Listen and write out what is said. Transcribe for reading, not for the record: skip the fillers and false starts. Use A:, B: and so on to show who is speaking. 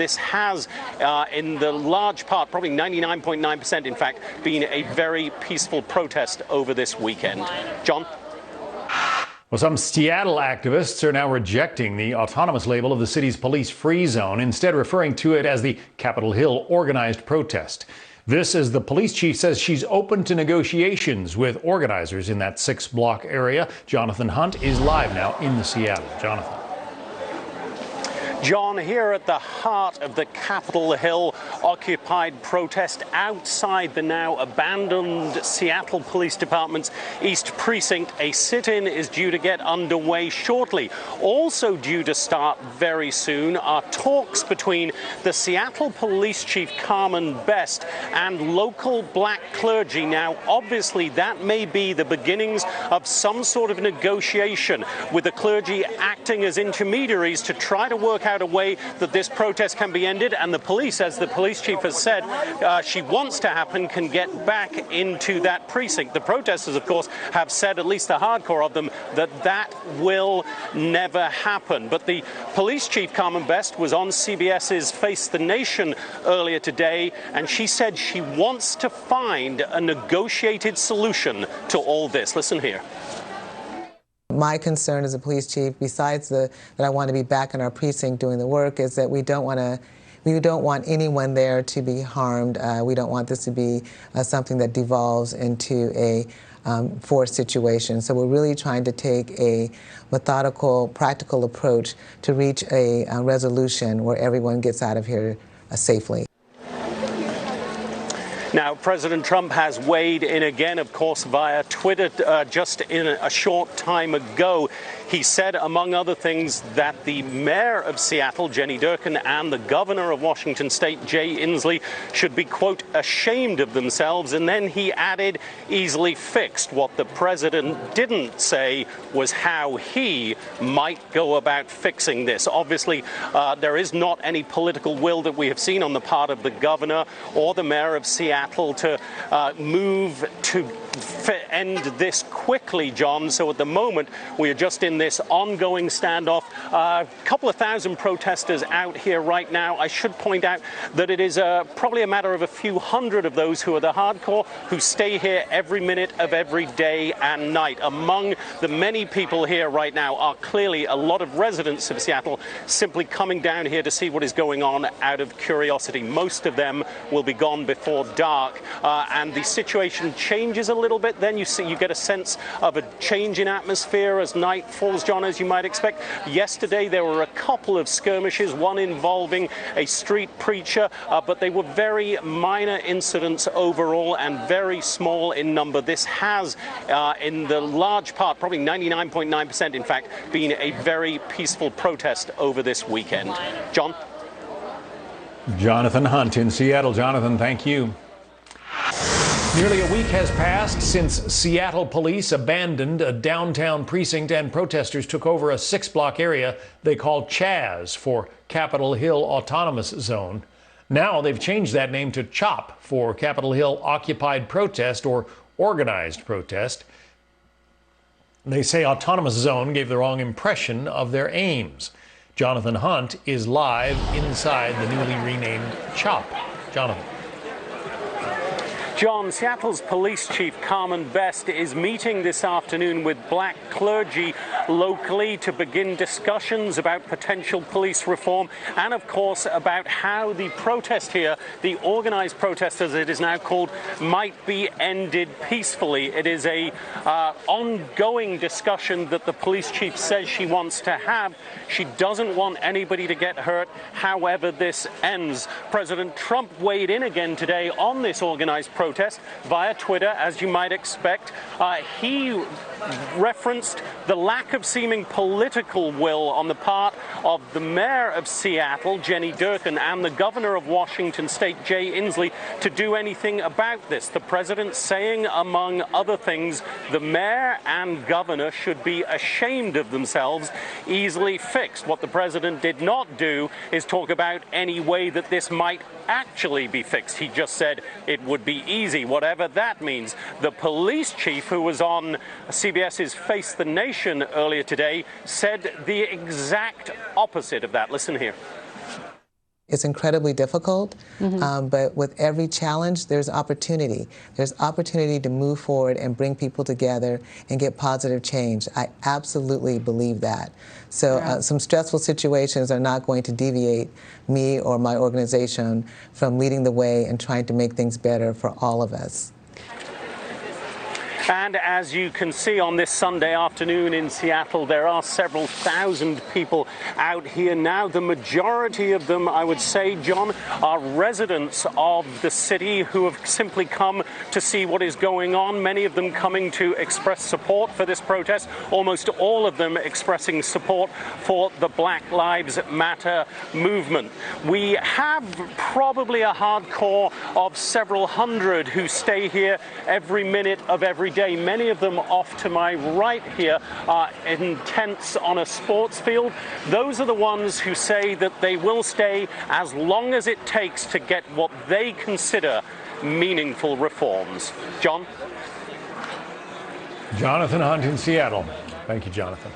A: this has, in the large part, probably 99.9%, in fact, been a very peaceful protest over this weekend. John?
B: Well, some Seattle activists are now rejecting the autonomous label of the city's police-free zone, instead referring to it as the Capitol Hill organized protest. This as the police chief says she's open to negotiations with organizers in that 6-block area. Jonathan Hunt is live now in Seattle. Jonathan.
A: John, here at the heart of the Capitol Hill occupied protest outside the now abandoned Seattle Police Department's East Precinct, a sit-in is due to get underway shortly. Also due to start very soon are talks between the Seattle Police Chief Carmen Best and local black clergy. Now, obviously, that may be the beginnings of some sort of negotiation, with the clergy acting as intermediaries to try to work out a way that this protest can be ended, and the police, as the police chief has said, she wants to happen, can get back into that precinct. The protesters, of course, have said, at least the hardcore of them, that that will never happen. But the police chief, Carmen Best, was on CBS's Face the Nation earlier today, and she said she wants to find a negotiated solution to all this. Listen here.
C: My concern as a police chief, besides that I want to be back in our precinct doing the work, is that we don't want anyone there to be harmed. We don't want this to be something that devolves into a forced situation. So we're really trying to take a methodical, practical approach to reach a resolution where everyone gets out of here safely.
A: Now, President Trump has weighed in again, of course, via Twitter just in a short time ago. He said, among other things, that the mayor of Seattle, Jenny Durkan, and the governor of Washington State, Jay Inslee, should be, quote, ashamed of themselves. And then he added, easily fixed. What the president didn't say was how he might go about fixing this. Obviously, there is not any political will that we have seen on the part of the governor or the mayor of Seattle to move to end this quickly, John. So at the moment, we are just in this ongoing standoff. A couple of thousand protesters out here right now. I should point out that it is probably a matter of a few hundred of those who are the hardcore, who stay here every minute of every day and night. Among the many people here right now are clearly a lot of residents of Seattle simply coming down here to see what is going on out of curiosity. Most of them will be gone before dark, and the situation changes a little bit. Then you get a sense of a change in atmosphere as night falls, John, as you might expect. Yesterday there were a couple of skirmishes, one involving a street preacher, but they were very minor incidents overall and very small in number. This has, in the large part, probably 99.9%, in fact, been a very peaceful protest over this weekend. John?
B: Jonathan Hunt in Seattle. Jonathan, thank you. Nearly a week has passed since Seattle police abandoned a downtown precinct and protesters took over a 6-block area they call c.h.a.Z for Capitol Hill Autonomous Zone. Now they've changed that name to c.h.o.p for Capitol Hill Occupied Protest or Organized Protest. They say Autonomous Zone gave the wrong impression of their aims. Jonathan Hunt is live inside the newly renamed c.h.o.p. Jonathan.
A: John, Seattle's police chief Carmen Best is meeting this afternoon with black clergy locally to begin discussions about potential police reform and, of course, about how the protest here, the organized protest as it is now called, might be ended peacefully. It is a ongoing discussion that the police chief says she wants to have. She doesn't want anybody to get hurt, however this ends. President Trump weighed in again today on this organized protest via Twitter, as you might expect. He referenced the lack of seeming political will on the part of the mayor of Seattle, Jenny Durkan, and the governor of Washington State, Jay Inslee, to do anything about this. The president saying, among other things, the mayor and governor should be ashamed of themselves, easily fixed. What the president did not do is talk about any way that this might actually be fixed. He just said it would be easy, whatever that means. The police chief, who was on CBS's Face the Nation earlier today, said the exact opposite of that. Listen here.
C: It's incredibly difficult, but with every challenge, there's opportunity. There's opportunity to move forward and bring people together and get positive change. I absolutely believe that. So some stressful situations are not going to deviate me or my organization from leading the way and trying to make things better for all of us.
A: And as you can see on this Sunday afternoon in Seattle, there are several thousand people out here now. The majority of them, I would say, John, are residents of the city who have simply come to see what is going on. Many of them coming to express support for this protest, almost all of them expressing support for the Black Lives Matter movement. We have probably a hardcore of several hundred who stay here every minute of every day. Many of them off to my right here are in tents on a sports field. Those are the ones who say that they will stay as long as it takes to get what they consider meaningful reforms. John?
B: Jonathan Hunt in Seattle. Thank you, Jonathan.